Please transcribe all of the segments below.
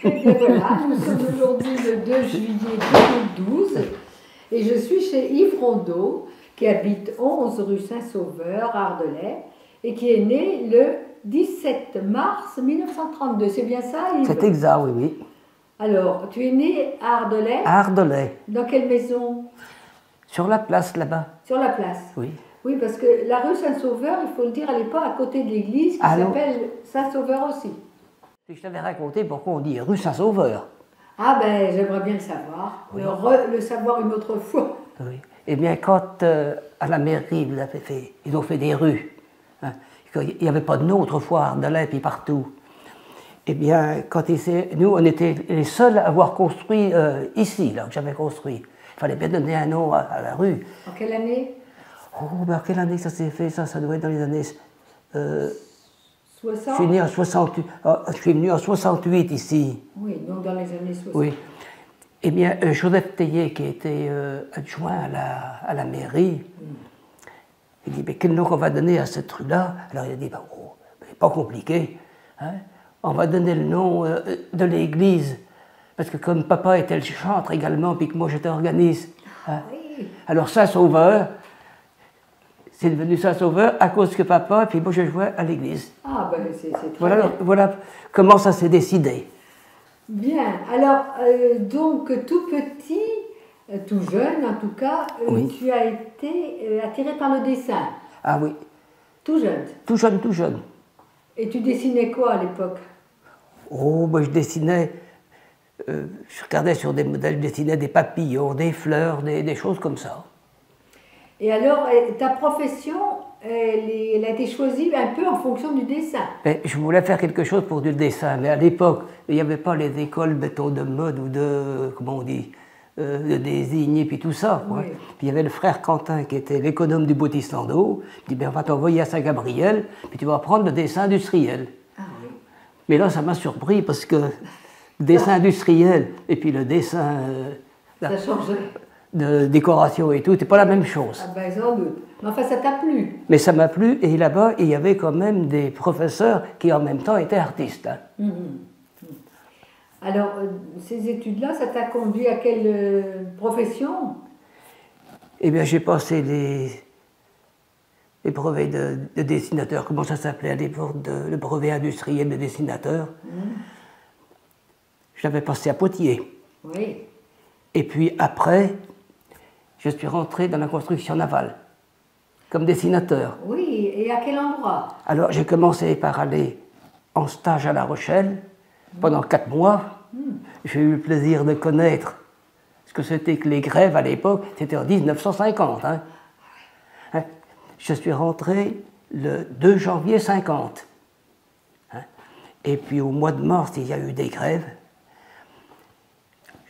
Et bien voilà, nous sommes aujourd'hui le 2 juillet 2012 et je suis chez Yves Rondeau qui habite 11 rue Saint-Sauveur, Ardelais et qui est né le 17 mars 1932. C'est bien ça, Yves? C'est exact, oui, oui. Alors, tu es né à Ardelais? À Ardelais. Dans quelle maison? Sur la place, là-bas. Sur la place? Oui. Oui, parce que la rue Saint-Sauveur, il faut le dire, elle n'est pas à côté de l'église qui s'appelle Saint-Sauveur aussi. Je t'avais raconté pourquoi on dit rue Saint-Sauveur. Ah ben, j'aimerais bien le savoir, oui. le savoir une autre fois. Oui. Eh bien, quand à la mairie, ils ont fait des rues. Hein, il n'y avait pas de nom autrefois à Ardelais, puis partout. Eh bien, nous, on était les seuls à avoir construit ici, là, que j'avais construit. Il fallait bien donner un nom à la rue. En quelle année? Oh, ben, quelle année ça s'est fait? Ça doit être dans les années... 60? Je suis né en 68. Je suis venu en 68 ici. Oui, donc dans les années 60. Oui. Eh bien, Joseph Théier, qui était adjoint à la mairie, il dit, mais quel nom on va donner à cette rue-là? Alors il a dit, pas compliqué. Hein? On va donner le nom de l'église. Parce que comme papa était le chantre également, puis que moi j'étais organiste. Hein? Oui. Alors Saint-Sauveur, c'est devenu Saint-Sauveur à cause que papa, et puis moi je jouais à l'église. Ah ben c'est très bien. Voilà comment ça s'est décidé. Bien, alors donc tout petit, tout jeune en tout cas, oui. Tu as été attiré par le dessin. Ah oui. Tout jeune. Tout jeune, tout jeune. Et tu dessinais quoi à l'époque? Oh, moi je dessinais, je regardais sur des modèles, je dessinais des papillons, des fleurs, des choses comme ça. Et alors, ta profession, elle a été choisie un peu en fonction du dessin? Ben, je voulais faire quelque chose pour du dessin, mais à l'époque, il n'y avait pas les écoles, mettons, de mode ou de, comment on dit, de désigner, puis tout ça. Oui. Puis il y avait le frère Quentin, qui était l'économe du Bautistando. Il dit, ben, on va t'envoyer à Saint-Gabriel, puis tu vas apprendre le dessin industriel. Ah, oui. Mais là, ça m'a surpris, parce que le dessin industriel et puis le dessin... ça changeait. De décoration et tout, c'était pas la même chose. Ah ben sans doute. Mais enfin, ça t'a plu? Mais ça m'a plu, et là-bas, il y avait quand même des professeurs qui en même temps étaient artistes. Hein. Alors, ces études-là, ça t'a conduit à quelle profession? Eh bien, j'ai passé les brevets de dessinateur, comment ça s'appelait à l'époque, le brevet industriel de dessinateur. Je l'avais passé à Poitiers. Oui. Et puis après, je suis rentré dans la construction navale, comme dessinateur. Oui, et à quel endroit? Alors j'ai commencé par aller en stage à La Rochelle pendant 4 mois. J'ai eu le plaisir de connaître ce que c'était que les grèves à l'époque, c'était en 1950. Hein. Je suis rentré le 2 janvier 50. Hein. Et puis au mois de mars, il y a eu des grèves.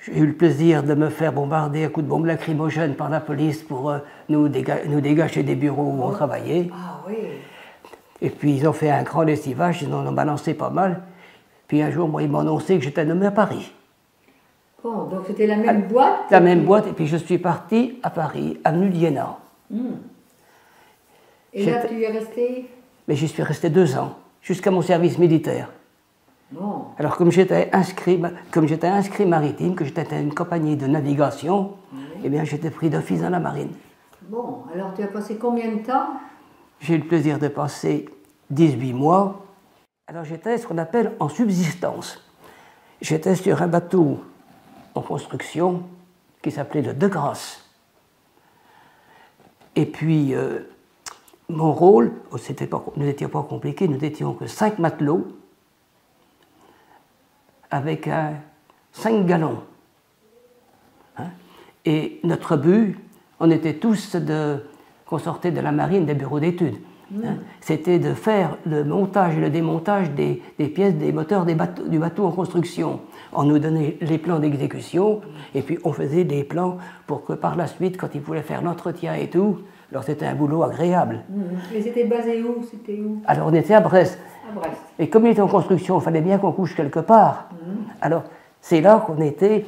J'ai eu le plaisir de me faire bombarder à coups de bombes lacrymogènes par la police pour nous dégager des bureaux où on travaillait. Ah oui. Et puis ils ont fait un grand lessivage, ils en ont balancé pas mal. Puis un jour, moi, ils m'ont annoncé que j'étais nommé à Paris. Bon, donc c'était la même boîte? La même boîte, et puis je suis parti à Paris, avenue Liénard. Et là, tu y es resté? Mais j'y suis resté 2 ans, jusqu'à mon service militaire. Bon. Alors, comme j'étais inscrit maritime, que j'étais à une compagnie de navigation, eh bien, j'étais pris d'office dans la marine. Bon, alors tu as passé combien de temps? J'ai eu le plaisir de passer 18 mois. Alors, j'étais ce qu'on appelle en subsistance. J'étais sur un bateau en construction qui s'appelait le De Grasse. Et puis, mon rôle, nous n'étions pas compliqués, nous n'étions que 5 matelots, avec 5 gallons. Hein? Et notre but, on était tous qu'on sortait de la marine des bureaux d'études. Hein? C'était de faire le montage et le démontage des pièces, des moteurs du bateau en construction. On nous donnait les plans d'exécution, et puis on faisait des plans pour que par la suite, quand ils voulaient faire l'entretien et tout, alors c'était un boulot agréable. Et c'était basé où? Alors on était à Brest. À Brest. Et comme il était en construction, il fallait bien qu'on couche quelque part. Alors c'est là qu'on était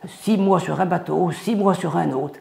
6 mois sur un bateau, 6 mois sur un autre.